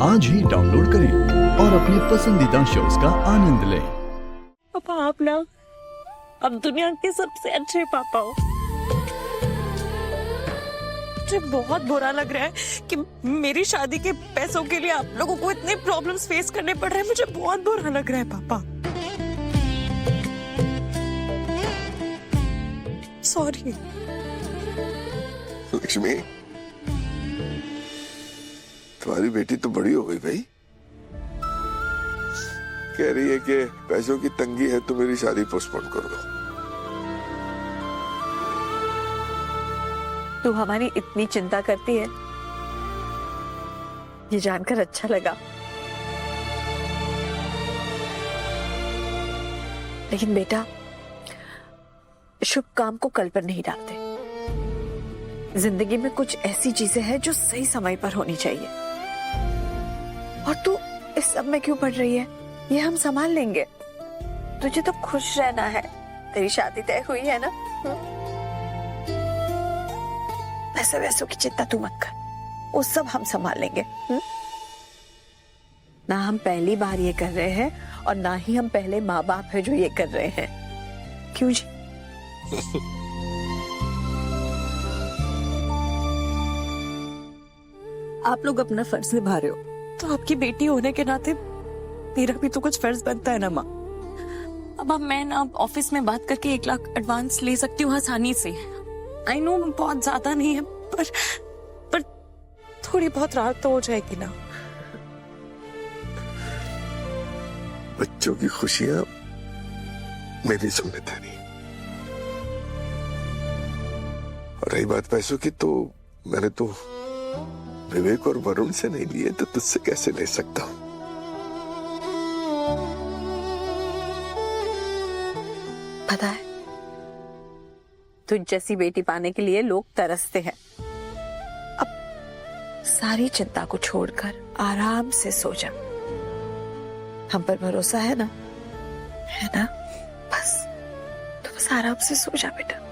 आज ही डाउनलोड करें और अपने पसंदीदा शोज का आनंद लें। पापा आप ना अब दुनिया के सबसे अच्छे पापा हो। मुझे बहुत बुरा लग रहा है कि मेरी शादी के पैसों के लिए आप लोगों को इतने प्रॉब्लम्स फेस करने पड़ रहे हैं। मुझे बहुत बुरा लग रहा है पापा। सॉरी। लक्ष्मी, तुम्हारी बेटी तो बड़ी हो गई भाई। कह रही है कि पैसों की तंगी है तो मेरी शादी पोस्टपोन कर दो। तू हमारी इतनी चिंता करती है, ये जानकर अच्छा लगा। लेकिन बेटा, शुभ काम को कल पर नहीं डालते। जिंदगी में कुछ ऐसी चीजें हैं जो सही समय पर होनी चाहिए। और तू इस सब में क्यों पड़ रही है? ये हम संभाल लेंगे। तुझे तो खुश रहना है। तेरी शादी तय हुई है ना? ऐसे वैसों की चिंता तू मत कर, वो सब हम संभाल लेंगे। ना हम पहली बार ये कर रहे हैं और ना ही हम पहले माँ बाप है जो ये कर रहे हैं। क्यों जी? आप लोग अपना फर्ज निभा रहे हो, तो आपकी बेटी होने के नाते मेरा भी तो कुछ फर्ज बनता है ना माँ। अब मैं ना ऑफिस में बात करके 1 लाख एडवांस ले सकती हूँ आसानी से। आई नो बहुत ज्यादा नहीं है, पर थोड़ी बहुत राहत तो हो जाएगी ना। बच्चों की खुशियां मेरी जिम्मेदारी। और रही बात पैसों की, तो मैंने तो विवेक और वरुण से नहीं लिए तो तुझसे कैसे ले सकता हूं? पता है, तुझ जैसी बेटी पाने के लिए लोग तरसते हैं। अब सारी चिंता को छोड़कर आराम से सो जा। हम पर भरोसा है ना? है ना? बस आराम से सो जा बेटा।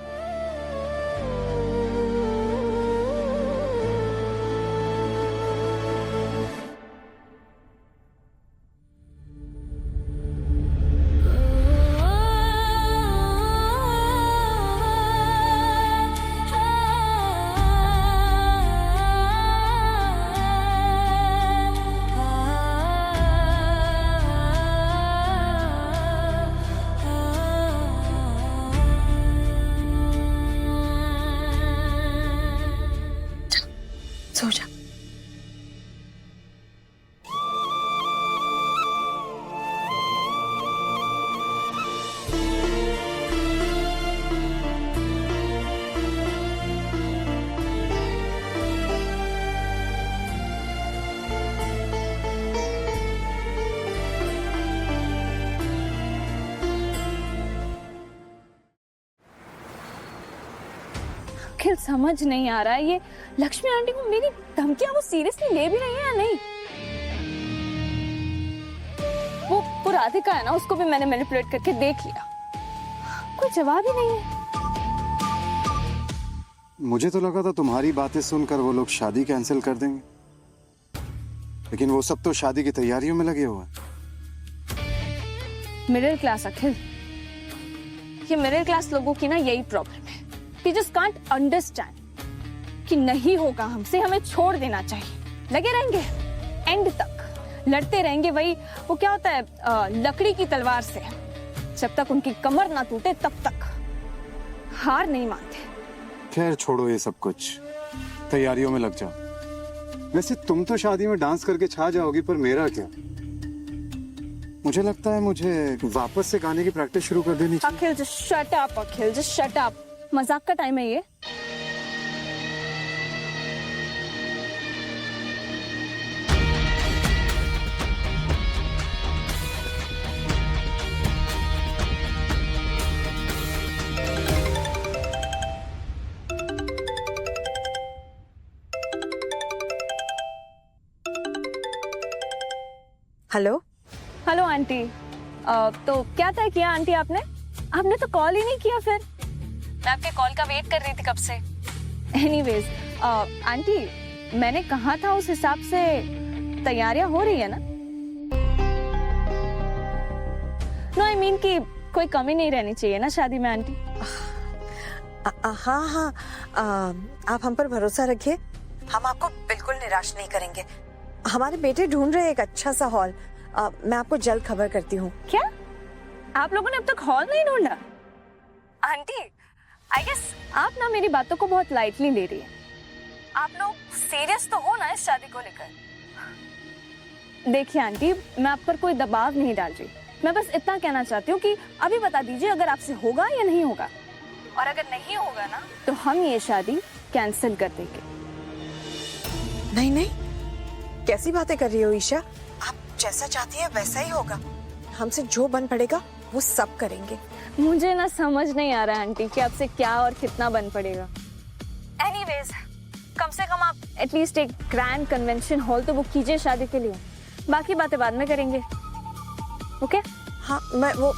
सो जा। आखिर समझ नहीं आ रहा है, ये लक्ष्मी आंटी को मेरी धमकियां वो सीरियसली ले भी रही है या नहीं? वो राधिका है ना, उसको भी मैंने मैनिपुलेट करके देख लिया। कोई जवाब ही नहीं है। मुझे तो लगा था तुम्हारी बातें सुनकर वो लोग शादी कैंसिल कर देंगे, लेकिन वो सब तो शादी की तैयारियों में लगे हुए हैं। मिडिल क्लास अखिल, ये मिडिल क्लास लोगों की ना यही प्रॉब्लम है। They just can't understand कि नहीं होगा हमसे, हमें छोड़ देना चाहिए। लगे रहेंगे एंड तक, लड़ते रहेंगे। वही वो क्या होता है, लकड़ी की तलवार से, जब तक उनकी कमर ना टूटे तब तक हार नहीं मानते। खैर छोड़ो ये सब कुछ, तैयारियों में लग जाओ। वैसे तुम तो शादी में डांस करके छा जाओगी, पर मेरा क्या? मुझे लगता है मुझे वापस से गाने की प्रैक्टिस शुरू कर देनी चाहिए। अखिल just shut up, अखिल just shut up। मजाक का टाइम है ये? Hello hello aunty. तो क्या तय किया आंटी आपने? आपने तो कॉल ही नहीं किया। फिर मैं आपके कॉल का वेट कर रही थी कब से। एनीवेज आंटी, मैंने कहा था उस हिसाब से तैयारियां हो रही है ना? नो आई मीन कि कोई कमी नहीं रहनी चाहिए ना शादी में आंटी। हाँ हाँ, आप हम पर भरोसा रखिए, हम आपको बिल्कुल निराश नहीं करेंगे। हमारे बेटे ढूंढ रहे हैं एक अच्छा सा हॉल। मैं आपको जल्द खबर करती हूँ। क्या आप लोगों ने अब तक हॉल नहीं ढूंढा? आंटी आई गेस आप ना मेरी बातों को बहुत लाइटली ले रही है। आप लोग सीरियस तो हो ना इस शादी को लेकर? देखिए आंटी, मैं आप पर कोई दबाव नहीं डाल रही, मैं बस इतना कहना चाहती हूँ कि अभी बता दीजिए अगर आपसे होगा या नहीं होगा, और अगर नहीं होगा ना तो हम ये शादी कैंसिल कर देंगे। नहीं नहीं, कैसी बातें कर रही हो ईशा? आप जैसा चाहती है वैसा ही होगा। हमसे जो बन पड़ेगा वो सब करेंगे। मुझे ना समझ नहीं आ रहा है आंटी कि आपसे क्या और कितना बन पड़ेगा। एनीवेज, कम से कम आप एटलीस्ट एक ग्रैंड कन्वेंशन हॉल तो बुक कीजिए शादी के लिए, बाकी बातें बाद में करेंगे। ओके? हाँ, मैं वो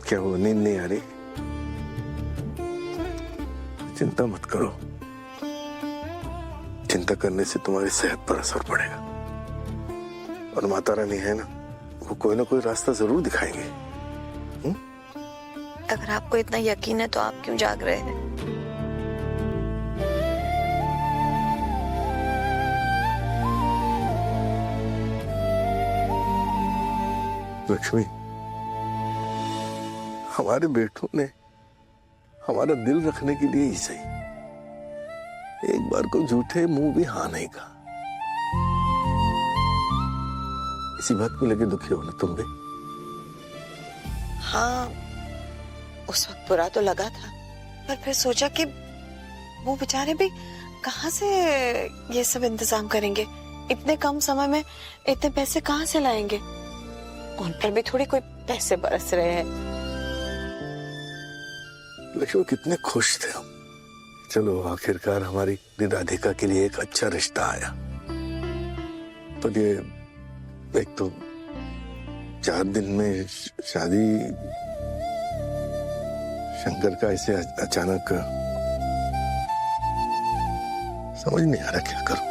क्या वो नींद नहीं आ रही? चिंता मत करो, चिंता करने से तुम्हारी सेहत पर असर पड़ेगा। और माता रानी है ना, वो कोई ना कोई रास्ता जरूर दिखाएंगे। अगर आपको इतना यकीन है तो आप क्यों जाग रहे हैं? लक्ष्मी, हमारे बेटों ने हमारा दिल रखने के लिए ही सही एक बार को झूठे मुंह भी हाँ नहीं कहा। इसी बात को लेकर दुखी हो ना तुम भी? हाँ, उस वक्त बुरा तो लगा था, पर फिर सोचा कि वो बेचारे भी कहाँ से ये सब इंतजाम करेंगे। इतने कम समय में इतने पैसे कहाँ से लाएंगे? उन पर भी थोड़ी कोई पैसे बरस रहे हैं। लक्ष्मी, कितने खुश थे हम। चलो आखिरकार हमारी राधिका के लिए एक अच्छा रिश्ता आया। पर ये एक तो 4 दिन में शादी, शंकर का ऐसे अचानक, समझ नहीं आ रहा क्या करूं।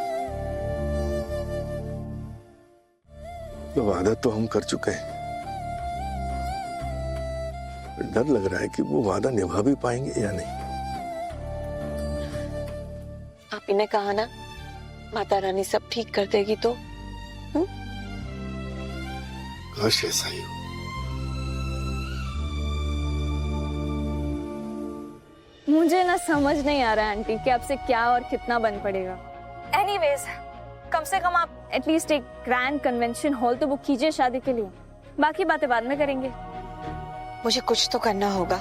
तो वादा तो हम कर चुके हैं, डर लग रहा है कि वो वादा निभा भी पाएंगे या नहीं। आप ही ने कहा ना, माता रानी सब ठीक कर देगी तो। काश ऐसा ही हो। मुझे ना समझ नहीं आ रहा है आंटी कि आपसे क्या और कितना बन पड़ेगा। एनीवेज, कम से कम आप एटलीस्ट एक ग्रैंड कन्वेंशन हॉल तो बुक कीजिए शादी के लिए, बाकी बातें बाद में करेंगे। मुझे कुछ तो करना होगा।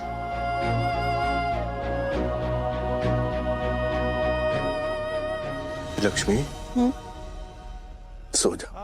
लक्ष्मी, सो जा।